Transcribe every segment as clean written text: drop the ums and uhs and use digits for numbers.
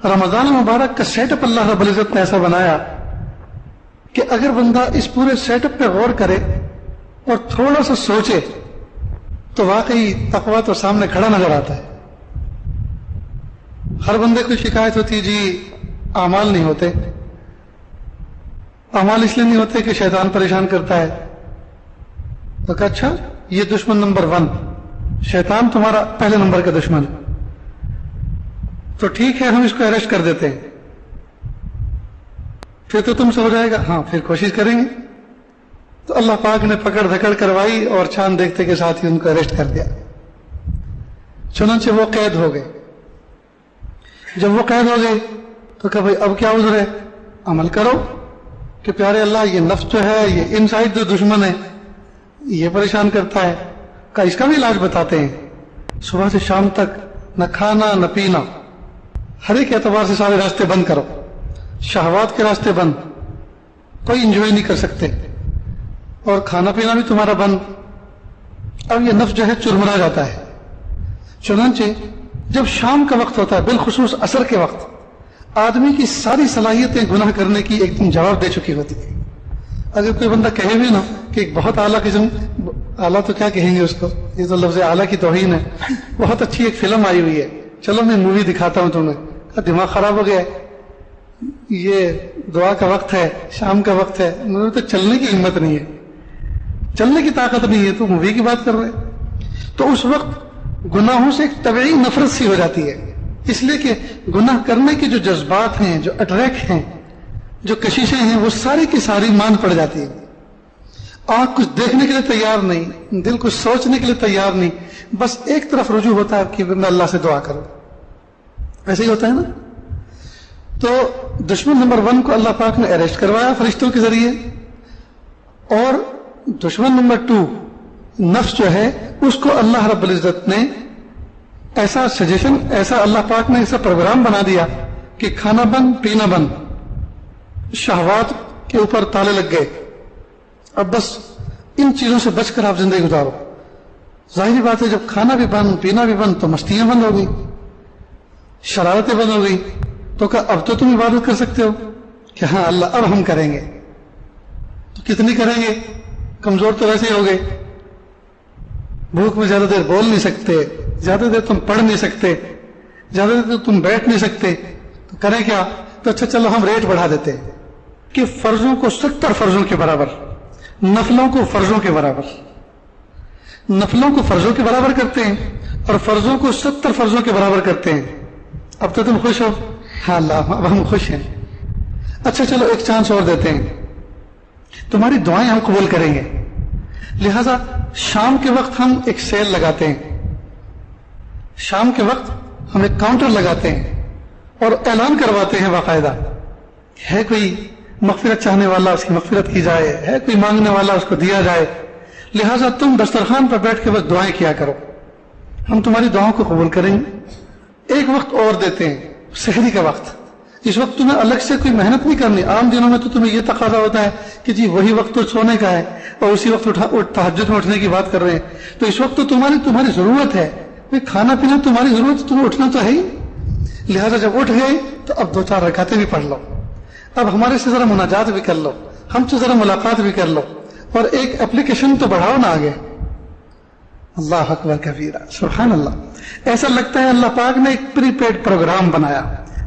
رمضان مبارک کا set up اللہ رب العزت نے ایسا بنایا کہ اگر بندہ اس پورے سیٹ اپ پہ غور کرے اور تھوڑا سا سوچے تو واقعی تقویٰ تو سامنے کھڑا نظر آتا ہے. ہر بندے کو شکایت ہوتی ہے جی اعمال نہیں ہوتے. اعمال اس لیے نہیں ہوتے کہ شیطان پریشان کرتا ہے. تو کہا اچھا یہ دشمن نمبر 1 شیطان تمہارا پہلے نمبر کا دشمن، تو ٹھیک ہے ہم اس کو اریسٹ کر دیتے ہیں، پھر تو تم سے ہو جائے گا. ہاں پھر کوشش کریں گے. تو اللہ پاک نے پکڑ دھکڑ کروائی اور چاند دیکھتے کے ساتھ ہی ان کو اریسٹ کر دیا. چنانچہ وہ قید ہو گئے. جب وہ قید ہو گئے تو کہا بھائی اب کیا عذر ہے، عمل کرو کہ پیارے اللہ یہ نفس جو ہے یہ انسائیڈ جو دشمن ہے یہ پریشان کرتا ہے. کہ اس کا بھی علاج بتاتے ہیں. صبح سے شام تک نہ کھانا نہ پینا، ہر ایک اعتبار سے سارے راستے بند کرو. شہوات کے راستے بند، کوئی انجوائے نہیں کر سکتے، اور کھانا پینا بھی تمہارا بند. اب یہ نفس جو ہے چرمرا جاتا ہے. چنانچہ جب شام کا وقت ہوتا ہے بالخصوص عصر کے وقت آدمی کی ساری صلاحیتیں گناہ کرنے کی ایک دم جواب دے چکی ہوتی ہے. اگر کوئی بندہ کہے بھی نا کہ ایک بہت اعلیٰ قسم، اعلیٰ تو کیا کہیں گے اس کو، یہ تو لفظ اعلیٰ کی توہین ہے، بہت اچھی ایک فلم آئی ہوئی ہے چلو میں مووی دکھاتا ہوں تمہیں، دماغ خراب ہو گیا ہے، یہ دعا کا وقت ہے، شام کا وقت ہے، مجھے تو چلنے کی ہمت نہیں ہے، چلنے کی طاقت نہیں ہے، تو مووی کی بات کر رہے. تو اس وقت گناہوں سے ایک طبعی نفرت سی ہو جاتی ہے، اس لیے کہ گناہ کرنے کے جو جذبات ہیں، جو اٹریک ہیں، جو کششیں ہیں، وہ ساری کی ساری مان پڑ جاتی ہے. آنکھ کچھ دیکھنے کے لیے تیار نہیں، دل کچھ سوچنے کے لیے تیار نہیں، بس ایک طرف رجوع ہوتا ہے کہ میں اللہ سے دعا کروں. ایسے ہی ہوتا ہے نا. تو دشمن نمبر 1 کو اللہ پاک نے اریسٹ کروایا فرشتوں کے ذریعے، اور دشمن نمبر 2 نفس جو ہے اس کو اللہ رب العزت نے ایسا سجیشن، ایسا اللہ پاک نے ایسا پروگرام بنا دیا کہ کھانا بند، پینا بند، شہوات کے اوپر تالے لگ گئے. اب بس ان چیزوں سے بچ کر آپ زندگی گزارو. ظاہری بات ہے جب کھانا بھی بند، پینا بھی بند، تو مستیاں بند ہو گئی، شرارتیں بند ہو گئی. تو کہا اب تو تم عبادت کر سکتے ہو کہ ہاں اللہ اب ہم کریں گے. تو کتنی کریں گے، کمزور تو ویسے ہی ہو گئے، بھوک میں زیادہ دیر بول نہیں سکتے، زیادہ دیر تم پڑھ نہیں سکتے، زیادہ دیر تم بیٹھ نہیں سکتے، تو کریں کیا. تو اچھا چلو ہم ریٹ بڑھا دیتے ہیں کہ فرضوں کو 70 فرضوں کے برابر، نفلوں کو فرضوں کے برابر، نفلوں کو فرضوں کے برابر کرتے ہیں اور فرضوں کو 70 فرضوں کے برابر کرتے ہیں. اب تو تم خوش ہو؟ ہاں اللہ اب ہم خوش ہیں. اچھا چلو ایک چانس اور دیتے ہیں، تمہاری دعائیں ہم قبول کریں گے، لہذا شام کے وقت ہم ایک سیل لگاتے ہیں، شام کے وقت ہم ایک کاؤنٹر لگاتے ہیں اور اعلان کرواتے ہیں باقاعدہ، ہے کوئی مغفرت چاہنے والا اس کی مغفرت کی جائے، ہے کوئی مانگنے والا اس کو دیا جائے، لہذا تم دسترخوان پر بیٹھ کے بس دعائیں کیا کرو، ہم تمہاری دعاؤں کو قبول کریں گے. ایک وقت اور دیتے ہیں، سحری کا وقت. اس وقت تمہیں الگ سے کوئی محنت نہیں کرنی. عام دنوں میں تو تمہیں یہ تقاضا ہوتا ہے کہ جی وہی وقت تو سونے کا ہے اور اسی وقت تہجد میں اٹھنے کی بات کر رہے ہیں. تو اس وقت تو تمہاری ضرورت ہے، کھانا پینا تمہاری ضرورت، تمہیں اٹھنا تو ہے ہی. لہٰذا جب اٹھ گئے تو اب 2-4 رکعتیں بھی پڑھ لو، اب ہمارے سے ذرا مناجات بھی کر لو، ہم سے ذرا ملاقات بھی کر لو، اور ایک اپلیکیشن تو بڑھاؤ نا آگے. اللہ اکبر کبیرہ، سبحان اللہ. ایسا لگتا ہے اللہ پاک نے ایک پری پیڈ پروگرام بنایا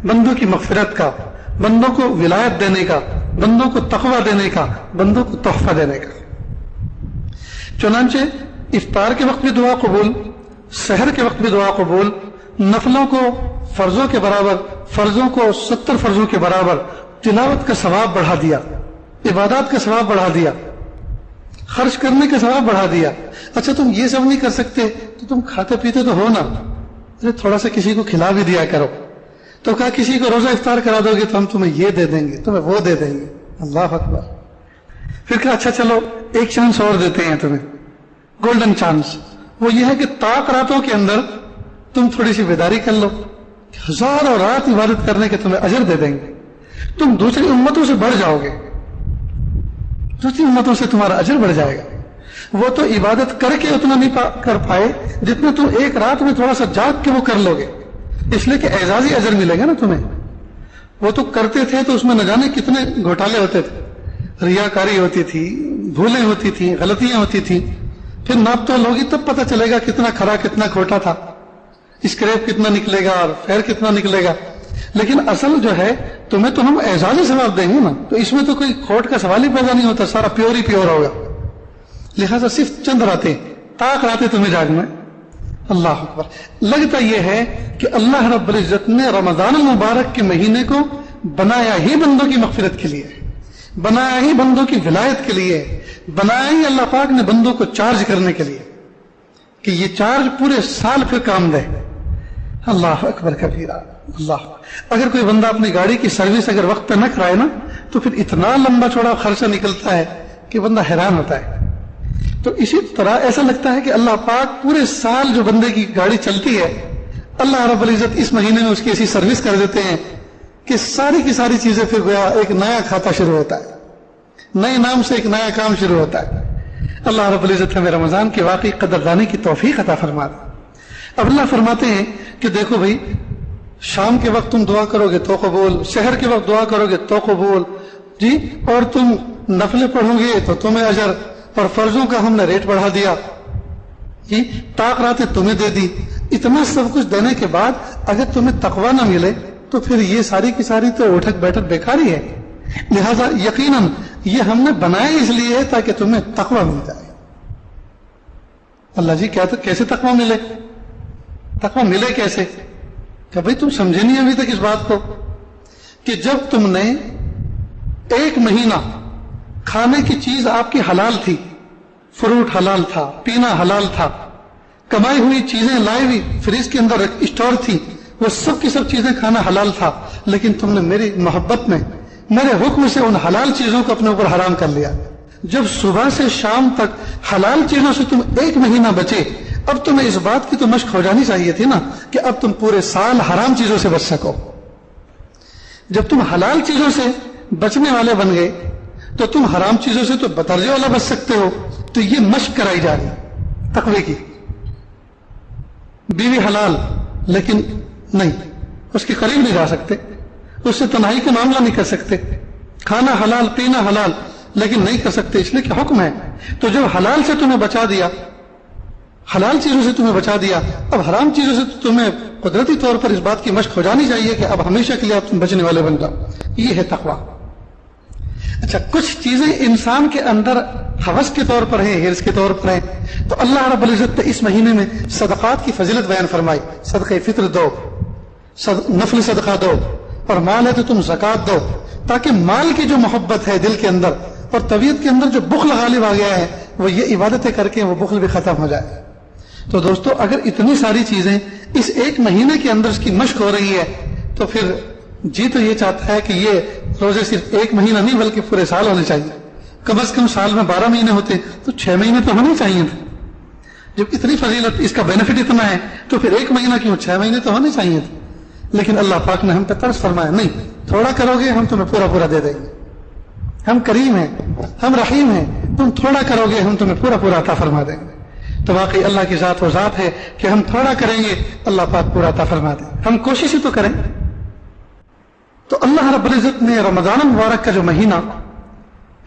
بندوں کی مغفرت کا، بندوں کو ولایت دینے کا، بندوں کو تقویٰ دینے کا، بندوں کو تحفہ دینے کا. چنانچہ افطار کے وقت بھی دعا قبول، سحر کے وقت بھی دعا قبول، نفلوں کو فرضوں کے برابر، فرضوں کو 70 فرضوں کے برابر، تلاوت کا ثواب بڑھا دیا، عبادات کا ثواب بڑھا دیا، خرچ کرنے کا ثواب بڑھا دیا. اچھا تم یہ سب نہیں کر سکتے تو تم کھاتے پیتے تو ہو نا، ارے تھوڑا سا کسی کو کھلا بھی دیا کرو. تو کہا کسی کو روزہ افطار کرا دو گے تو ہم تمہیں یہ دے دیں گے، تمہیں وہ دے دیں گے. اللہ اکبر. پھر کہا اچھا چلو ایک چانس اور دیتے ہیں تمہیں، گولڈن چانس. وہ یہ ہے کہ طاق راتوں کے اندر تم تھوڑی سی بیداری کر لو، ہزاروں رات عبادت کرنے کے تمہیں اجر دے دیں گے، تم دوسری امتوں سے بڑھ جاؤ گے، دوسری امتوں سے تمہارا اجر بڑھ جائے گا. وہ تو عبادت کر کے اتنا نہیں کر پائے جتنا تم ایک رات میں تھوڑا سا جاگ کے وہ کر لو گے، اس لیے کہ اعزازی اجر ملے گا نا تمہیں. وہ تو کرتے تھے تو اس میں نہ جانے کتنے گھوٹالے ہوتے تھے، ریاکاری ہوتی تھی، بھولیں ہوتی تھیں، غلطیاں ہوتی تھیں، پھر ناپ تول ہوگی تب پتہ چلے گا کتنا کھرا کتنا کھوٹا تھا، اسکریپ کتنا نکلے گا اور فیر کتنا نکلے گا. لیکن اصل جو ہے تمہیں تو ہم اعزازی ثواب دیں گے نا، تو اس میں تو کوئی کھوٹ کا سوال ہی پیدا نہیں ہوتا، سارا پیور ہی پیور ہوگا. لہذا صرف چند راتیں طاق راتیں تمہیں جاگنا. اللہ اکبر. لگتا یہ ہے کہ اللہ رب العزت نے رمضان المبارک کے مہینے کو بنایا ہی بندوں کی مغفرت کے لیے، بنایا ہی بندوں کی ولایت کے لیے، بنایا ہی اللہ پاک نے بندوں کو چارج کرنے کے لیے کہ یہ چارج پورے سال پھر کام دے. اللہ اکبر کبیرہ. اللہ اگر کوئی بندہ اپنی گاڑی کی سروس اگر وقت پہ نہ کرائے نا تو پھر اتنا لمبا چوڑا خرچہ نکلتا ہے کہ بندہ حیران ہوتا ہے. تو اسی طرح ایسا لگتا ہے کہ اللہ پاک پورے سال جو بندے کی گاڑی چلتی ہے اللہ رب العزت اس مہینے میں اس کی ایسی سروس کر دیتے ہیں کہ ساری کی ساری چیزیں پھر گویا ایک نیا کھاتا شروع ہوتا ہے، نئے نام سے ایک نیا کام شروع ہوتا ہے. اللہ رب العزت ہمیں رمضان کی واقعی قدردانی کی توفیق عطا فرما دے. اب اللہ فرماتے ہیں کہ دیکھو بھائی، شام کے وقت تم دعا کرو گے تو قبول، سحر کے وقت دعا کرو گے تو قبول جی، اور تم نفلیں پڑھو گے تو تمہیں اجر، اور فرضوں کا ہم نے ریٹ بڑھا دیا جی، طاق راتیں تمہیں دے دی. اتنا سب کچھ دینے کے بعد اگر تمہیں تقویٰ نہ ملے تو پھر یہ ساری کی ساری تو اٹھک بیٹھک بیکار ہی ہے. لہذا یقیناً یہ ہم نے بنائے اس لیے ہے تاکہ تمہیں تقویٰ مل جائے. اللہ جی کیسے تقویٰ ملے؟ تقویٰ ملے کیسے؟ کہ بھائی تم سمجھے نہیں ابھی تک اس بات کو کہ جب تم نے ایک مہینہ کھانے کی چیز آپ کی حلال تھی، فروٹ حلال تھا، پینا حلال تھا، کمائی ہوئی چیزیں لائی ہوئی فریج کے اندر اسٹور تھی، وہ سب کی سب چیزیں کھانا حلال تھا، لیکن تم نے میری محبت میں میرے حکم سے ان حلال چیزوں کو اپنے اوپر حرام کر لیا. جب صبح سے شام تک حلال چیزوں سے تم ایک مہینہ بچے، اب تمہیں اس بات کی تو مشق ہو جانی چاہیے تھی نا کہ اب تم پورے سال حرام چیزوں سے بچ سکو. جب تم حلال چیزوں سے بچنے والے بن گئے تو تم حرام چیزوں سے تو بدرجے والا بچ سکتے ہو. تو یہ مشق کرائی جا رہی تقوی کی. بیوی حلال لیکن نہیں، اس کے قریب نہیں جا سکتے، اس سے تنہائی کا معاملہ نہیں کر سکتے. کھانا حلال، پینا حلال، لیکن نہیں کر سکتے اس لیے کہ حکم ہے. تو جب حلال سے تمہیں بچا دیا، حلال چیزوں سے تمہیں بچا دیا، اب حرام چیزوں سے تمہیں قدرتی طور پر اس بات کی مشق ہو جانی چاہیے کہ اب ہمیشہ کے لیے اب تم بچنے والے بن جاؤ. یہ ہے تقویٰ. اچھا، کچھ چیزیں انسان کے اندر ہوس کے طور پر ہیں، ہرس کے طور پر ہیں، تو اللہ رب العزت نے اس مہینے میں صدقات کی فضیلت بیان فرمائی. صدقہ فطر دو، نفل صدقہ دو، اور مال ہے تو تم زکوٰۃ دو، تاکہ مال کی جو محبت ہے دل کے اندر اور طبیعت کے اندر جو بخل غالب آ گیا ہے وہ یہ عبادتیں کر کے وہ بخل بھی ختم ہو جائے. تو دوستو، اگر اتنی ساری چیزیں اس ایک مہینے کے اندر اس کی مشق ہو رہی ہے تو پھر جی تو یہ چاہتا ہے کہ یہ روزے صرف ایک مہینہ نہیں بلکہ پورے سال ہونے چاہیے. کم از کم سال میں 12 مہینے ہوتے تو 6 مہینے تو ہونے چاہیے تھے. جب اتنی فضیلت، اس کا بینیفٹ اتنا ہے تو پھر ایک مہینہ کیوں، 6 مہینے تو ہونے چاہیے تھے. لیکن اللہ پاک نے ہم پہ ترس فرمایا، نہیں، تھوڑا کرو گے ہم تمہیں پورا پورا دے دیں گے. ہم کریم ہیں، ہم رحیم ہیں، تم تھوڑا کرو گے ہم تمہیں پورا پورا عطا فرما دیں گے. تو واقعی اللہ کی ذات و ذات ہے کہ ہم تھوڑا کریں گے اللہ پاک پورا عطا فرما دیں. ہم کوشش ہی تو کریں. تو اللہ رب العزت نے رمضان المبارک کا جو مہینہ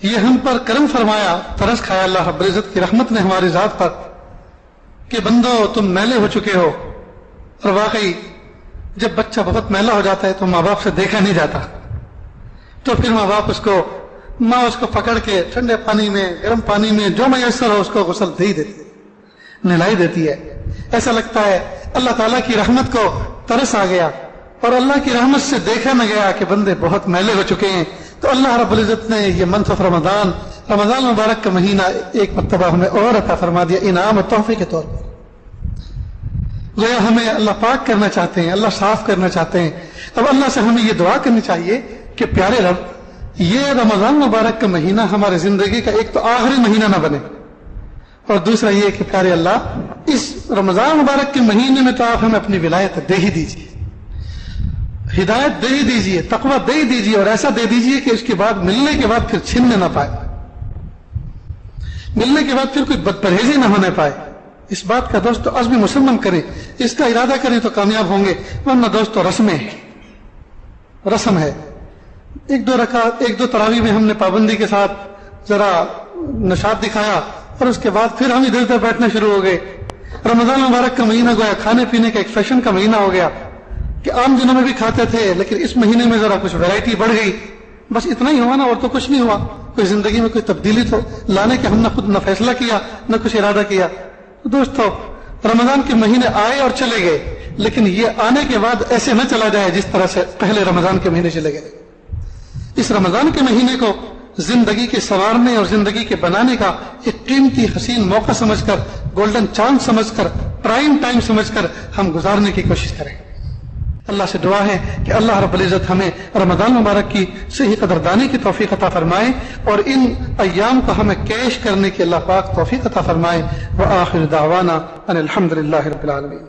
یہ ہم پر کرم فرمایا، ترس کھایا اللہ رب العزت کی رحمت نے ہماری ذات پر کہ بندو تم میلے ہو چکے ہو. اور واقعی جب بچہ بہت میلا ہو جاتا ہے تو ماں باپ سے دیکھا نہیں جاتا، تو پھر ماں باپ ماں اس کو پکڑ کے ٹھنڈے پانی میں، گرم پانی میں جو میسر ہو اس کو غسل دے ہی دیتی ہے، نہلائی دیتی ہے. ایسا لگتا ہے اللہ تعالیٰ کی رحمت کو ترس آ گیا اور اللہ کی رحمت سے دیکھا نہ گیا کہ بندے بہت میلے ہو چکے ہیں. تو اللہ رب العزت نے یہ منتھ آف رمضان مبارک کا مہینہ ایک مرتبہ ہمیں اور عطا فرما دیا انعام اور تحفے کے طور پر. گویا ہمیں اللہ پاک کرنا چاہتے ہیں، اللہ صاف کرنا چاہتے ہیں. اب اللہ سے ہمیں یہ دعا کرنی چاہیے کہ پیارے رب، یہ رمضان مبارک کا مہینہ ہمارے زندگی کا ایک تو آخری مہینہ نہ بنے، اور دوسرا یہ کہ پیارے اللہ اس رمضان مبارک کے مہینے میں تو آپ ہمیں اپنی ولایت دے ہی دیجیے، ہدایت دے ہی دیجیے، تقویٰ دے ہی دیجیے، اور ایسا دے دیجیے کہ اس کے بعد ملنے کے بعد پھر چھیننے نہ پائے، ملنے کے بعد پھر کوئی بد پرہیزی نہ ہونے پائے. اس بات کا دوستو عزم مسلم کریں، اس کا ارادہ کریں تو کامیاب ہوں گے، ورنہ دوستو رسمیں رسم ہے. ایک دو تراویح میں ہم نے پابندی کے ساتھ ذرا نشاط دکھایا اور اس کے بعد پھر ہم ادھر ادھر بیٹھنا شروع ہو گئے. رمضان مبارک کا مہینہ گویا کھانے پینے کا ایک فیشن کا مہینہ ہو گیا کہ عام دنوں میں بھی کھاتے تھے لیکن اس مہینے میں ذرا کچھ ویرائٹی بڑھ گئی. بس اتنا ہی ہوا نا, اور تو کچھ نہیں ہوا. کوئی زندگی میں کوئی تبدیلی تو لانے کے ہم نے خود نہ فیصلہ کیا نہ کچھ ارادہ کیا. تو دوستو, رمضان کے مہینے آئے اور چلے گئے, لیکن یہ آنے کے بعد ایسے نہ چلا جائے جس طرح سے پہلے رمضان کے مہینے چلے گئے. اس رمضان کے مہینے کو زندگی کے سنوارنے اور زندگی کے بنانے کا ایک قیمتی حسین موقع سمجھ کر, گولڈن چانس سمجھ کر, پرائم ٹائم سمجھ کر ہم گزارنے کی کوشش کریں. اللہ سے دعا ہے کہ اللہ رب العزت ہمیں رمضان مبارک کی صحیح قدردانی کی توفیق عطا فرمائے اور ان ایام کو ہمیں کیش کرنے کی اللہ پاک توفیق عطا فرمائے. وآخر دعوانا ان الحمد للہ رب العالمین.